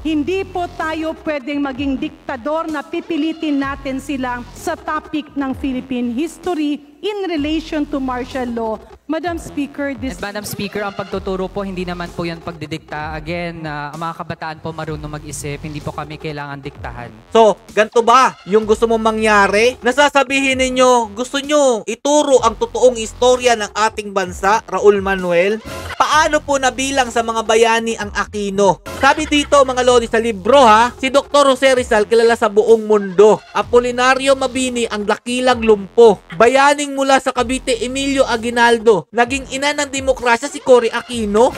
Hindi po tayo pwedeng maging diktador na pipilitin natin sila sa topic ng Philippine history in relation to martial law. Madam Speaker, Madam Speaker, ang pagtuturo po, hindi naman po yan pagdidikta. Again, ang mga kabataan po marunong mag-isip, hindi po kami kailangan diktahan. So, ganito ba yung gusto mong mangyari? Nasasabihin ninyo, gusto nyo ituro ang totoong istorya ng ating bansa, Raul Manuel? Paano po nabilang sa mga bayani ang Aquino? Sabi dito mga lodi sa libro ha, si Dr. Jose Rizal kilala sa buong mundo. Apolinario Mabini ang dakilang lumpo. Bayaning mula sa Cavite, Emilio Aguinaldo. Naging ina ng demokrasya si Cory Aquino.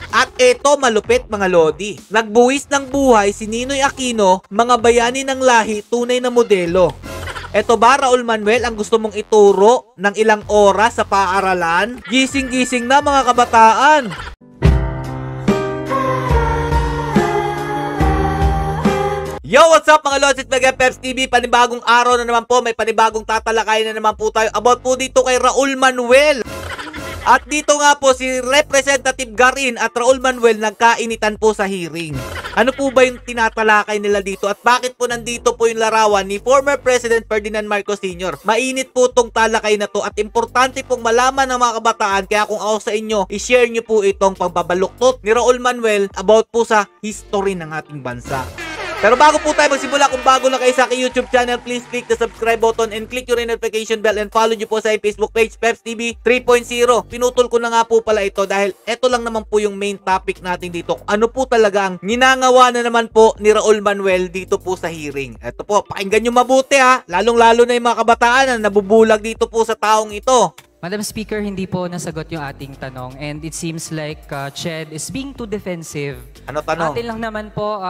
At eto malupit mga lodi. Nagbuwis ng buhay si Ninoy Aquino, mga bayani ng lahi, tunay na modelo. Eto ba Raul Manuel ang gusto mong ituro ng ilang oras sa paaralan? Gising-gising na mga kabataan. Yo, what's up mga Lods? It's Mega Peps TV. Panibagong araw na naman po. May panibagong tatalakayin na naman po tayo about po dito kay Raul Manuel. At dito nga po si Representative Garin at Raul Manuel nagkainitan po sa hearing. Ano po ba yung tinatalakay nila dito at bakit po nandito po yung larawan ni former President Ferdinand Marcos Sr.? Mainit po tong talakay na to at importante pong malaman ng mga kabataan, kaya kung ako sa inyo, i-share nyo po itong pagbabaluktot ni Raul Manuel about po sa history ng ating bansa. Pero bago po tayo magsimula, kung bago na kayo sa aking YouTube channel, please click the subscribe button and click yung notification bell and follow nyo po sa Facebook page, Peps TV 3.0. Pinutol ko na nga po pala ito dahil ito lang naman po yung main topic natin dito. Ano po talaga ang ninangawa na naman po ni Raul Manuel dito po sa hearing. Ito po, pakinggan nyo mabuti ha, lalong-lalo na yung mga kabataan na nabubulag dito po sa taong ito. Madam Speaker, hindi po nasagot yung ating tanong and it seems like Ched is being too defensive. Ano tanong? Atin lang naman po,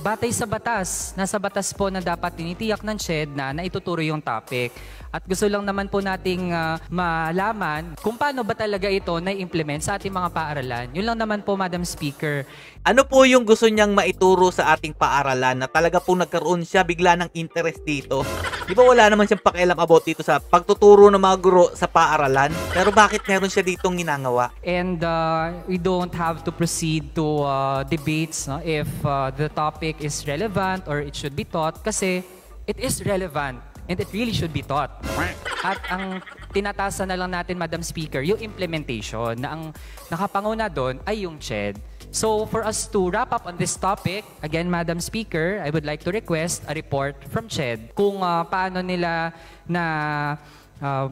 batay sa batas, nasa batas po na dapat tinitiyak ng Ched na naituturo yung topic. At gusto lang naman po nating malaman kung paano ba talaga ito na-implement sa ating mga paaralan. Yun lang naman po, Madam Speaker. Ano po yung gusto niyang maituro sa ating paaralan na talaga po nagkaroon siya bigla ng interest dito? Di ba wala naman siyang pakialam about dito sa pagtuturo ng mga guro sa paaralan? Pero bakit meron siya ditong ginagawa? And we don't have to proceed to debates no, if the topic is relevant or it should be taught kasi it is relevant. And it really should be taught. At ang tinatasa na lang natin, Madam Speaker, yung implementation na ang nakapanguna doon ay yung Ched. So for us to wrap up on this topic, again, Madam Speaker, I would like to request a report from Ched kung paano nila na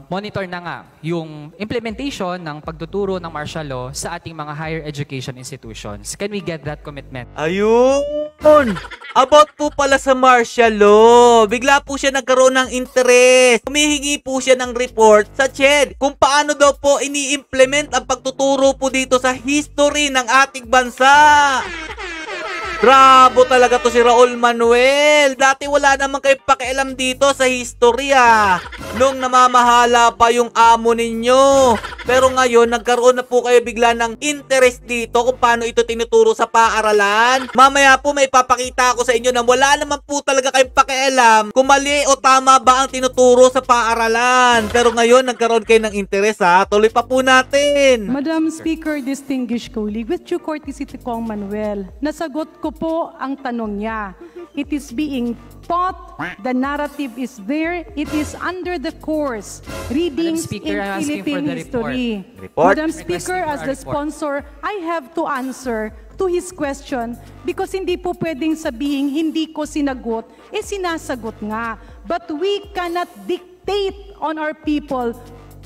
monitor na nga yung implementation ng pagtuturo ng martial law sa ating mga higher education institutions. Can we get that commitment? Ayun! About po pala sa martial law. Bigla po siya nagkaroon ng interest. Humihingi po siya ng report sa Ched kung paano daw po ini-implement ang pagtuturo po dito sa history ng ating bansa. Bravo talaga to si Raul Manuel. Dati wala naman kayo pakialam dito sa historya. Nung namamahala pa yung amo ninyo. Pero ngayon, nagkaroon na po kayo bigla ng interest dito kung paano ito tinuturo sa paaralan. Mamaya po may papakita ako sa inyo na wala naman po talaga kayong pakialam kung mali o tama ba ang tinuturo sa paaralan. Pero ngayon, nagkaroon kayo ng interest ha. Tuloy pa po natin. Madam Speaker, distinguished colleague, with due courtesy to Kong Manuel, nasagot ko po ang tanong niya. It is being taught, the narrative is there, it is under the course, readings Speaker, in Philippine history. Report? Madam Speaker, as the sponsor, I have to answer to his question because hindi po pwedeng sabihin hindi ko sinagot, sinasagot nga. But we cannot dictate on our people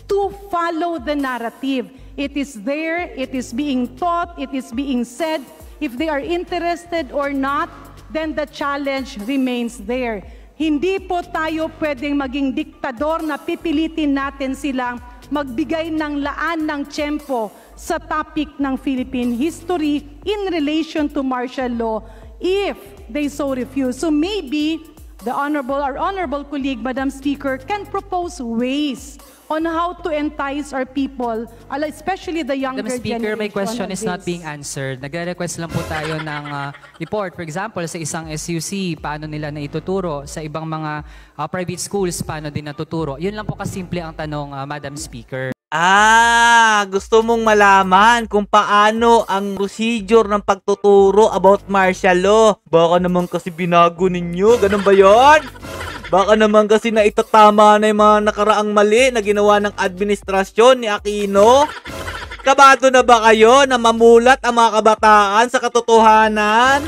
to follow the narrative. It is there, it is being taught, it is being said. If they are interested or not, then the challenge remains there. Hindi po tayo pwedeng maging diktador na pipilitin natin silang magbigay ng laan ng tiyempo sa topic ng Philippine history in relation to martial law if they so refuse. So maybe our honorable colleague, Madam Speaker, can propose ways on how to entice our people, especially the younger Madam Speaker, generation. my question is not this. being answered. Nagre-request lang po tayo ng report. For example, sa isang SUC, paano nila naituturo? Sa ibang mga private schools, paano din natuturo? Yun lang po kasimple ang tanong, Madam Speaker. Gusto mong malaman kung paano ang procedure ng pagtuturo about martial law. Baka naman kasi binago ninyo, ganun ba yon? Baka naman kasi naitatama na yung mga nakaraang mali na ginawa ng administrasyon ni Aquino. Kabado na ba kayo na mamulat ang mga kabataan sa katotohanan?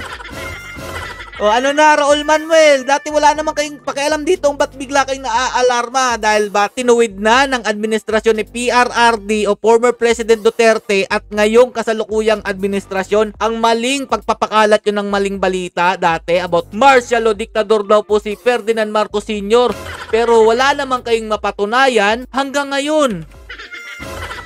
O ano na, Raul Manuel, dati wala naman kayong pakialam dito, ba't bigla kayong naaalarma? Dahil ba tinuwid na ng administrasyon ni PRRD o former President Duterte at ngayong kasalukuyang administrasyon ang maling pagpapakalat yun ng maling balita dati about martial law, diktador daw po si Ferdinand Marcos Sr. Pero wala naman kayong mapatunayan hanggang ngayon.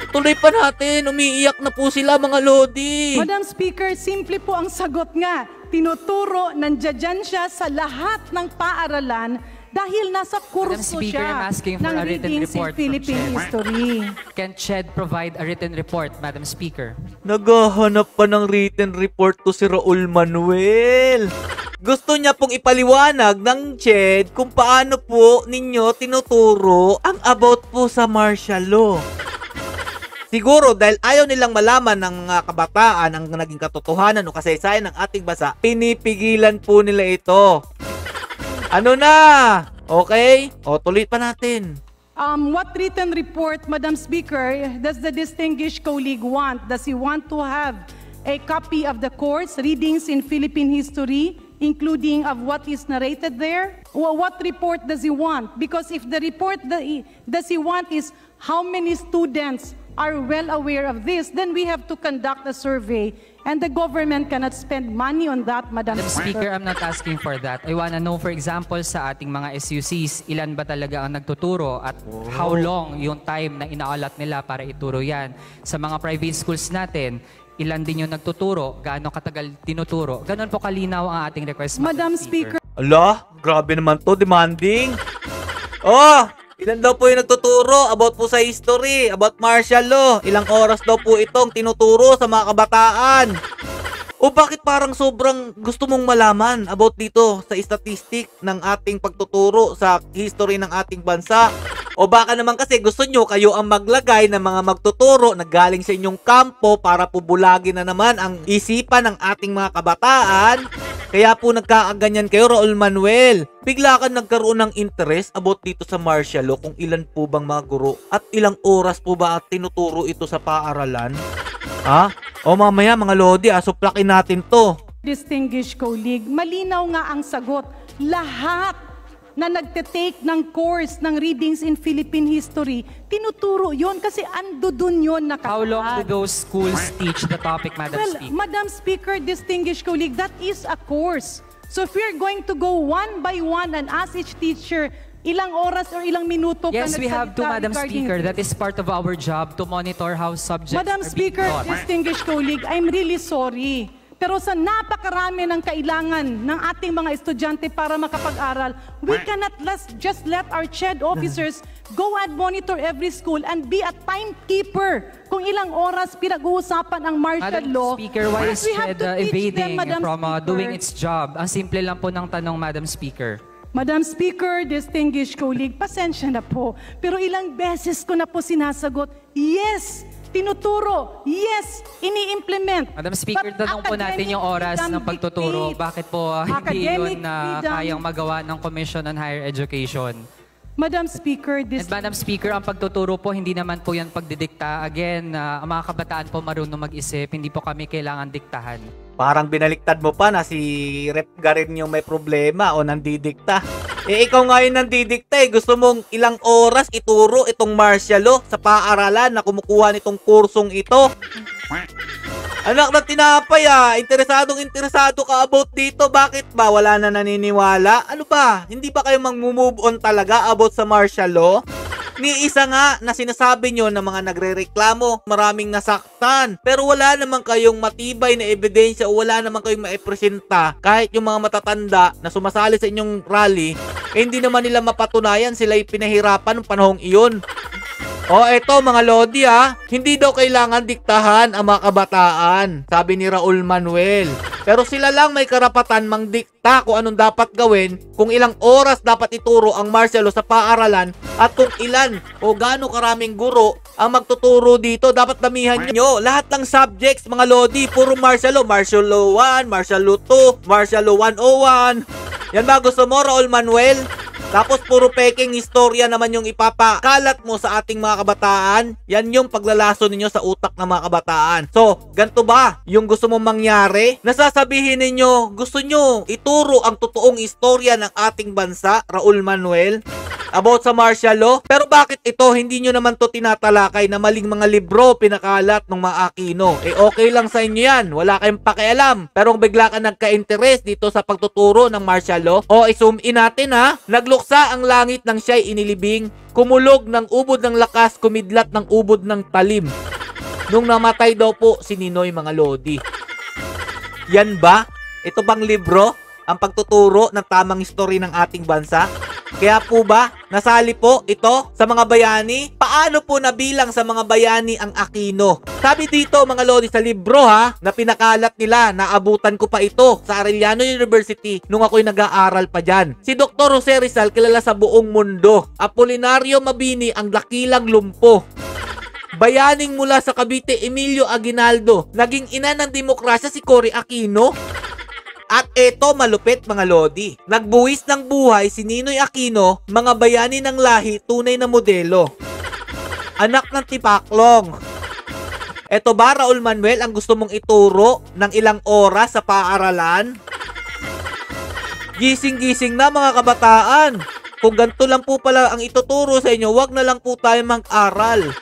Tuloy pa natin, umiiyak na po sila mga Lodi. Madam Speaker, simple po ang sagot nga. Tinuturo, nandiyan siya sa lahat ng paaralan dahil nasa kurso Speaker, I'm siya asking for ng a written readings in report from Philippine Ched. history. Can Ched provide a written report, Madam Speaker? Naghahanap pa ng written report to si Raul Manuel. Gusto niya pong ipaliwanag ng Ched kung paano po ninyo tinuturo ang about po sa martial law. Siguro dahil ayaw nilang malaman ng mga kabataan ang naging katotohanan o kasaysayan ng ating bansa, pinipigilan po nila ito. Ano na? Okay? O, tuloy pa natin. What written report, Madam Speaker, does the distinguished colleague want? Does he want to have a copy of the course, Readings in Philippine History, including of what is narrated there? What report does he want? Because if the report does he want is how many students are well aware of this, then we have to conduct a survey and the government cannot spend money on that, Madam Madam Speaker, Speaker. I'm not asking for that. I wanna know, for example, sa ating mga SUCs, ilan ba talaga ang nagtuturo at how long yung time na inaalat nila para ituro yan. Sa mga private schools natin, ilan din yung nagtuturo, gaano katagal tinuturo. Ganon po kalinaw ang ating request, Madam Speaker, Ala, grabe naman to, demanding. Oh, ilan daw po yung nagtuturo about po sa history, about martial law? Ilang oras daw po itong tinuturo sa mga kabataan? O bakit parang sobrang gusto mong malaman about dito sa statistic ng ating pagtuturo sa history ng ating bansa? O baka naman kasi gusto nyo kayo ang maglagay ng mga magtuturo na galing sa inyong kampo para pubulagin na naman ang isipan ng ating mga kabataan? Kaya po nagkakaganyan kayo, Raul Manuel. Bigla ka nagkaroon ng interest about dito sa martial law kung ilan po bang mga guro at ilang oras po ba at tinuturo ito sa paaralan? Ha? O mamaya mga Lodi, suplakin natin to. distinguished colleague, malinaw nga ang sagot. Lahat na nagte-take ng course ng Readings in Philippine History, tinuturo yon kasi ando dun yun nakasaad. How long do those schools teach the topic, Madam Well, Speaker? Madam Speaker, distinguished colleague, that is a course. So if we're going to go one by one and ask each teacher, ilang oras or ilang minuto Yes, ka we have to, nagsalita Madam regarding Speaker. this? That is part of our job to monitor how subjects Madam are being Speaker, taught. distinguished colleague, I'm really sorry. Pero sa napakarami ng kailangan ng ating mga estudyante para makapag-aral, we cannot just let our CHED officers go and monitor every school and be a timekeeper kung ilang oras pinag-uusapan ang martial Madam law. Speaker, why is We have SHED to teach evading them, Madam from Speaker. doing its job? Ang simple lang po ng tanong, Madam Speaker. Madam Speaker, distinguished colleague, pasensya na po. Pero ilang beses ko na po sinasagot, yes, tinuturo, yes, ini-implement. Madam Speaker, But tanong po natin yung oras academic ng pagtuturo. freedom Bakit po hindi Academic yun na freedom. kayang magawa ng Commission on Higher Education? Madam Speaker, And Madam Speaker, ang pagtuturo po, hindi naman po yan pagdidikta. Again, ang mga kabataan po marunong mag-isip, hindi po kami kailangan diktahan. Parang binaliktad mo pa na si Rep Garin yung may problema o nandidikta. Ikaw nga yung nandidikta eh. Gusto mong ilang oras ituro itong martial law sa paaralan na kumukuha nitong kursong ito. Anak na tinapay interesado ka about dito. Bakit ba? Wala na naniniwala? Ano ba? Hindi ba kayo mag-move on talaga about sa martial law? Ni isa nga na sinasabi nyo na mga nagre-reklamo, maraming nasaktan. Pero wala naman kayong matibay na ebidensya o wala naman kayong maipresenta. Kahit yung mga matatanda na sumasali sa inyong rally, hindi naman nila mapatunayan sila'y pinahirapan ng panahong iyon. O eto mga Lodi hindi daw kailangan diktahan ang mga kabataan, sabi ni Raul Manuel. Pero sila lang may karapatan mangdikta kung anong dapat gawin, kung ilang oras dapat ituro ang martial law sa paaralan, at kung ilan o gaano karaming guro ang magtuturo dito. Dapat damihan nyo. Lahat ng subjects, mga lodi, puro martial law. Martial law 1, martial law 2, martial law 101. Yan ba gusto mo, Raul Manuel? Tapos puro peking istorya naman yung ipapakalat mo sa ating mga kabataan. Yan yung paglalaso ninyo sa utak ng mga kabataan. So, ganito ba yung gusto mong mangyari? Nasasabihin ninyo, gusto nyo ituro ang totoong istorya ng ating bansa, Raul Manuel, about sa martial law? Pero bakit ito, hindi nyo naman to tinatalakay na maling mga libro pinakalat ng mga Aquino? Okay lang sa inyo yan, wala kayong pakialam. Pero kung bigla ka nagka-interest dito sa pagtuturo ng martial law, i-zoom in natin ha. Nagluksa ang langit ng siya'y inilibing, kumulog ng ubod ng lakas, kumidlat ng ubod ng talim. Nung namatay daw po si Ninoy, mga lodi. Yan ba? Ito bang libro ang pagtuturo ng tamang history ng ating bansa? Kaya po ba, nasali po ito sa mga bayani? Paano po nabilang sa mga bayani ang Aquino? Sabi dito, mga lodi, sa libro ha, na pinakalat nila, naabutan ko pa ito sa Arellano University nung ako'y nag-aaral pa dyan. Si Dr. Jose Rizal, kilala sa buong mundo. Apolinario Mabini, ang dakilang lumpo. Bayaning mula sa Cavite, Emilio Aguinaldo. Naging ina ng demokrasya si Cory Aquino. At eto malupit, mga lodi. Nagbuwis ng buhay si Ninoy Aquino, mga bayani ng lahi, tunay na modelo. Anak ng tipaklong. Eto ba, Raul Manuel, ang gusto mong ituro ng ilang oras sa paaralan? Gising-gising na, mga kabataan. Kung ganito lang po pala ang ituturo sa inyo, wag na lang po tayo mag-aral.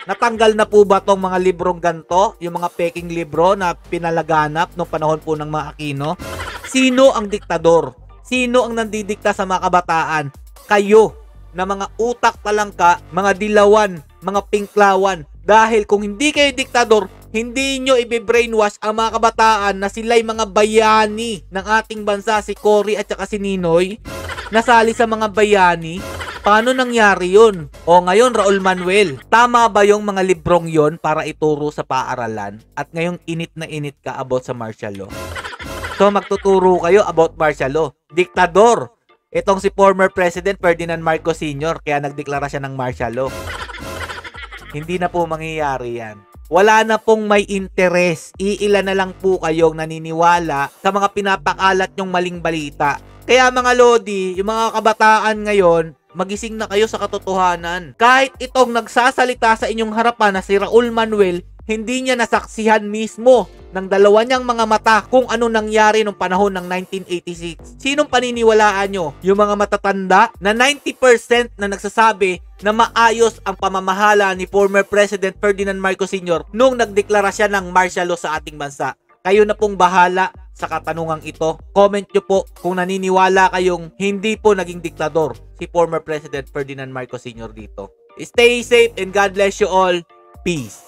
Natanggal na po ba tong mga librong ganto? Yung mga peking libro na pinalaganap nung panahon po ng mga Aquino? Sino ang diktador? Sino ang nandidikta sa mga kabataan? Kayo, na mga utak talangka, mga dilawan, mga pinklawan. Dahil kung hindi kayo diktador, hindi nyo i-brainwash ang mga kabataan na sila'y mga bayani ng ating bansa, si Cory at saka si Ninoy, nasali sa mga bayani. Paano nangyari yun? Ngayon, Raul Manuel, tama ba yung mga librong yon para ituro sa paaralan? At ngayong init na init ka about sa martial law? So, magtuturo kayo about martial law. Diktador. Itong si former President Ferdinand Marcos Sr. kaya nagdeklara siya ng martial law. Hindi na po mangyayari yan. Wala na pong may interes. Iilan na lang po kayong naniniwala sa mga pinapakalat nyong maling balita. Kaya mga lodi, yung mga kabataan ngayon, magising na kayo sa katotohanan. Kahit itong nagsasalita sa inyong harapan na si Raul Manuel, hindi niya nasaksihan mismo ng dalawa niyang mga mata kung ano nangyari nung panahon ng 1986. Sinong paniniwalaan nyo? Yung mga matatanda na 90% na nagsasabi na maayos ang pamamahala ni former President Ferdinand Marcos Sr. nung nagdeklara siya ng martial law sa ating bansa. Kayo na pong bahala sa katanungang ito. Comment nyo po kung naniniwala kayong hindi po naging diktador si former President Ferdinand Marcos Sr. dito. Stay safe and God bless you all. Peace.